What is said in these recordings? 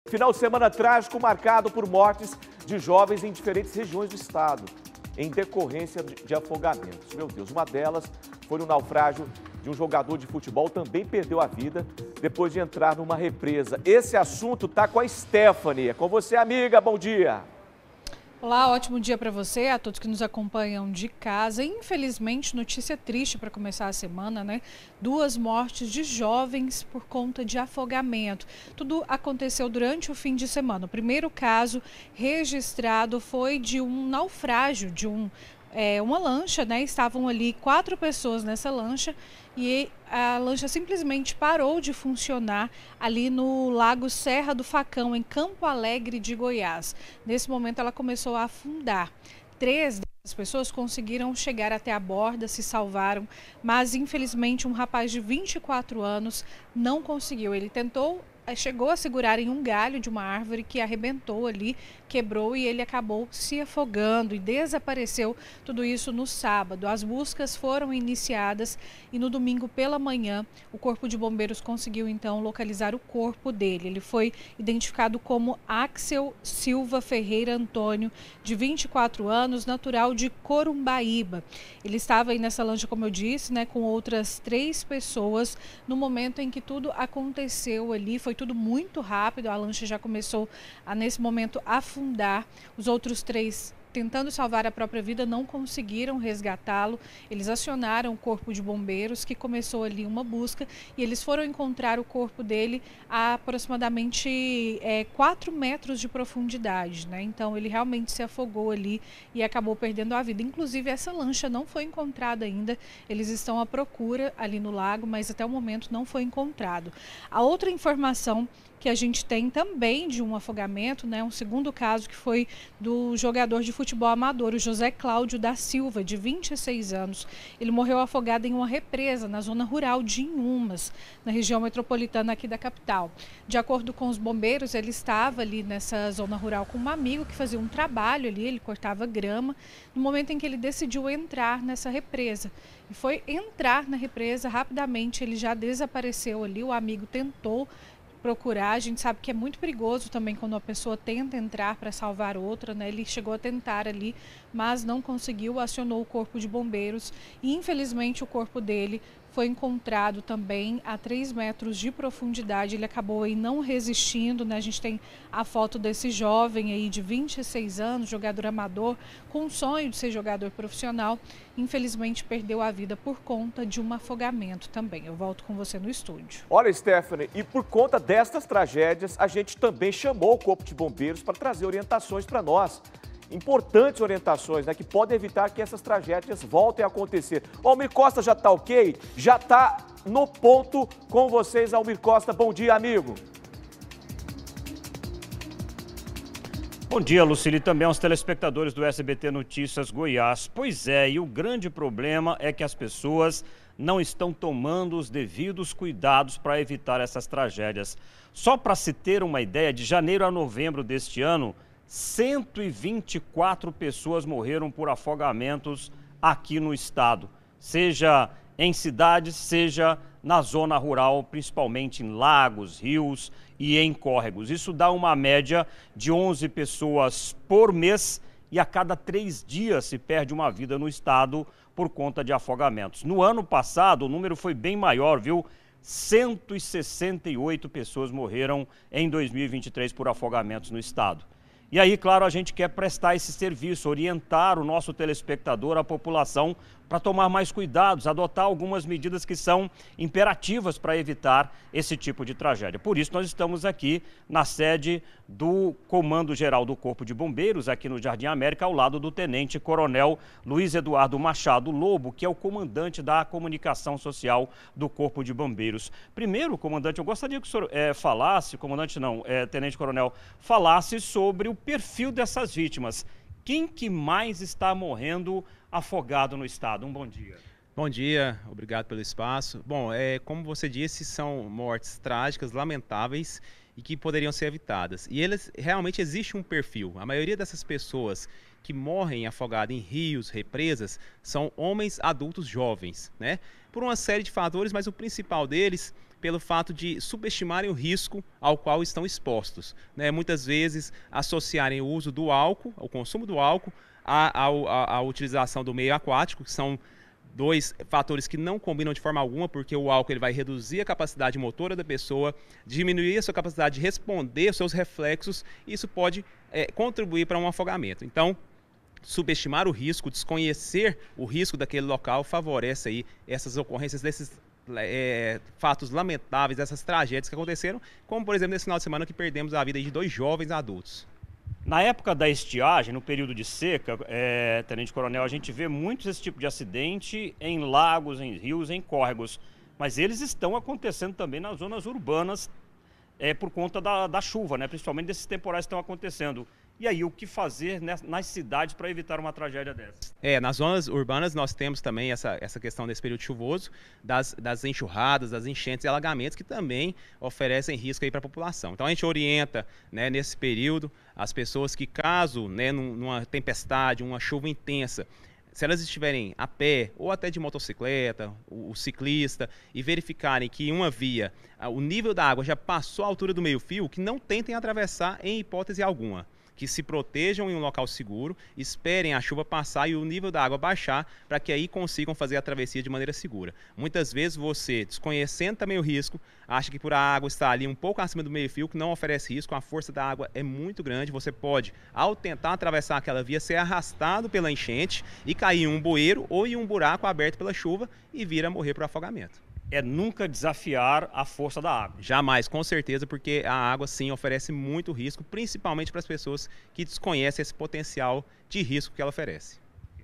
Final de semana trágico marcado por mortes de jovens em diferentes regiões do estado, em decorrência de afogamentos. Meu Deus, uma delas foi no naufrágio de um jogador de futebol, também perdeu a vida depois de entrar numa represa. Esse assunto tá com a Stephanie. É com você, amiga. Bom dia. Olá, ótimo dia para você, a todos que nos acompanham de casa. Infelizmente, notícia triste para começar a semana, né? 2 mortes de jovens por conta de afogamento. Tudo aconteceu durante o fim de semana. O primeiro caso registrado foi de um naufrágio de uma lancha, né? Estavam ali 4 pessoas nessa lancha e a lancha simplesmente parou de funcionar ali no Lago Serra do Facão, em Campo Alegre de Goiás. Nesse momento ela começou a afundar. 3 dessas pessoas conseguiram chegar até a borda, se salvaram, mas infelizmente um rapaz de 24 anos não conseguiu. Ele chegou a segurar em um galho de uma árvore que arrebentou ali, quebrou e ele acabou se afogando e desapareceu. Tudo isso no sábado. As buscas foram iniciadas e no domingo pela manhã o Corpo de Bombeiros conseguiu então localizar o corpo dele. Ele foi identificado como Axel Silva Ferreira Antônio, de 24 anos, natural de Corumbaíba. Ele estava aí nessa lancha, como eu disse, né, com outras 3 pessoas no momento em que tudo aconteceu ali. Foi tudo muito rápido, a lancha já começou nesse momento, afundar. Os outros 3, tentando salvar a própria vida, não conseguiram resgatá-lo. Eles acionaram o Corpo de Bombeiros, que começou ali uma busca, e eles foram encontrar o corpo dele a aproximadamente 4 metros de profundidade, né? Então ele realmente se afogou ali e acabou perdendo a vida. Inclusive essa lancha não foi encontrada ainda, eles estão à procura ali no lago, mas até o momento não foi encontrado. A outra informação que a gente tem também de um afogamento, né? Um segundo caso que foi do jogador de futebol amador, o José Cláudio da Silva, de 26 anos. Ele morreu afogado em uma represa na zona rural de Inhumas, na região metropolitana aqui da capital. De acordo com os bombeiros, ele estava ali nessa zona rural com um amigo que fazia um trabalho ali, ele cortava grama, no momento em que ele decidiu entrar nessa represa. E foi entrar na represa, rapidamente ele já desapareceu ali, o amigo tentou procurar. A gente sabe que é muito perigoso também quando a pessoa tenta entrar para salvar outra, né? Ele chegou a tentar ali, mas não conseguiu, acionou o Corpo de Bombeiros e infelizmente o corpo dele foi encontrado também a 3 metros de profundidade. Ele acabou aí não resistindo, né? A gente tem a foto desse jovem aí de 26 anos, jogador amador, com o sonho de ser jogador profissional. Infelizmente perdeu a vida por conta de um afogamento também. Eu volto com você no estúdio. Olha, Stephanie, e por conta destas tragédias, a gente também chamou o Corpo de Bombeiros para trazer orientações para nós. Importantes orientações, né, que podem evitar que essas tragédias voltem a acontecer. O Almir Costa já está ok? Já está no ponto com vocês, Almir Costa. Bom dia, amigo. Bom dia, Lucílio, e também aos telespectadores do SBT Notícias Goiás. Pois é, e o grande problema é que as pessoas não estão tomando os devidos cuidados para evitar essas tragédias. Só para se ter uma ideia, de janeiro a novembro deste ano, 124 pessoas morreram por afogamentos aqui no estado, seja em cidades, seja na zona rural, principalmente em lagos, rios e em córregos. Isso dá uma média de 11 pessoas por mês e a cada 3 dias se perde uma vida no estado por conta de afogamentos. No ano passado, o número foi bem maior, viu? 168 pessoas morreram em 2023 por afogamentos no estado. E aí, claro, a gente quer prestar esse serviço, orientar o nosso telespectador, a população, para tomar mais cuidados, adotar algumas medidas que são imperativas para evitar esse tipo de tragédia. Por isso, nós estamos aqui na sede do Comando Geral do Corpo de Bombeiros, aqui no Jardim América, ao lado do Tenente Coronel Luiz Eduardo Machado Lobo, que é o comandante da comunicação social do Corpo de Bombeiros. Primeiro, comandante, eu gostaria que o senhor falasse, Tenente Coronel, falasse sobre o perfil dessas vítimas. Quem que mais está morrendo afogado no estado? Um bom dia. Bom dia, obrigado pelo espaço. Bom, como você disse, são mortes trágicas, lamentáveis, e que poderiam ser evitadas. E eles realmente existe um perfil. A maioria dessas pessoas que morrem afogadas em rios, represas, são homens adultos jovens, né? Por uma série de fatores, mas o principal deles pelo fato de subestimarem o risco ao qual estão expostos, né? Muitas vezes associarem o uso do álcool, o consumo do álcool, à utilização do meio aquático, que são dois fatores que não combinam de forma alguma, porque o álcool ele vai reduzir a capacidade motora da pessoa, diminuir a sua capacidade de responder aos seus reflexos, e isso pode contribuir para um afogamento. Então, subestimar o risco, desconhecer o risco daquele local, favorece aí essas ocorrências desses fatos lamentáveis, dessas tragédias que aconteceram, como por exemplo nesse final de semana que perdemos a vida de 2 jovens adultos. Na época da estiagem, no período de seca, Tenente Coronel, a gente vê muitos esse tipo de acidente em lagos, em rios, em córregos, mas eles estão acontecendo também nas zonas urbanas por conta da chuva, né? Principalmente desses temporais que estão acontecendo. E aí, o que fazer nas cidades para evitar uma tragédia dessa? Nas zonas urbanas nós temos também essa questão desse período chuvoso, das enxurradas, das enchentes e alagamentos, que também oferecem risco aí para a população. Então a gente orienta, né, nesse período as pessoas que caso, né, numa tempestade, uma chuva intensa, se elas estiverem a pé ou até de motocicleta, o ciclista, e verificarem que em uma via o nível da água já passou a altura do meio-fio, que não tentem atravessar em hipótese alguma. Que se protejam em um local seguro, esperem a chuva passar e o nível da água baixar, para que aí consigam fazer a travessia de maneira segura. Muitas vezes você, desconhecendo também o risco, acha que por a água estar ali um pouco acima do meio-fio, que não oferece risco, a força da água é muito grande, você pode, ao tentar atravessar aquela via, ser arrastado pela enchente e cair em um bueiro ou em um buraco aberto pela chuva e vir a morrer por afogamento. Nunca desafiar a força da água. Jamais, com certeza, porque a água sim oferece muito risco, principalmente para as pessoas que desconhecem esse potencial de risco que ela oferece.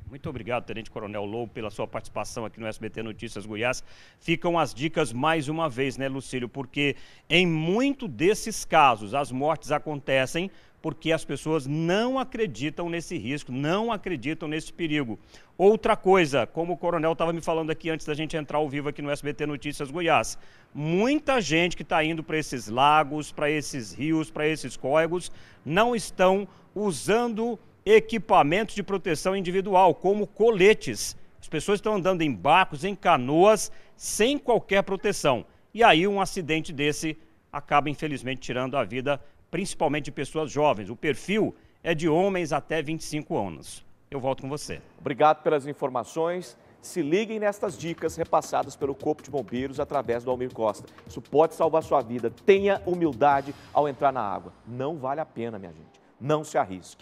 Muito obrigado, Tenente Coronel Lobo, pela sua participação aqui no SBT Notícias Goiás. Ficam as dicas mais uma vez, né, Lucílio? Porque em muito desses casos as mortes acontecem porque as pessoas não acreditam nesse risco, não acreditam nesse perigo. Outra coisa, como o coronel estava me falando aqui antes da gente entrar ao vivo aqui no SBT Notícias Goiás, muita gente que está indo para esses lagos, para esses rios, para esses córregos, não estão usando equipamentos de proteção individual, como coletes. As pessoas estão andando em barcos, em canoas, sem qualquer proteção. E aí um acidente desse acaba, infelizmente, tirando a vida, principalmente de pessoas jovens. O perfil é de homens até 25 anos. Eu volto com você. Obrigado pelas informações. Se liguem nestas dicas repassadas pelo Corpo de Bombeiros através do Almir Costa. Isso pode salvar sua vida. Tenha humildade ao entrar na água. Não vale a pena, minha gente. Não se arrisque.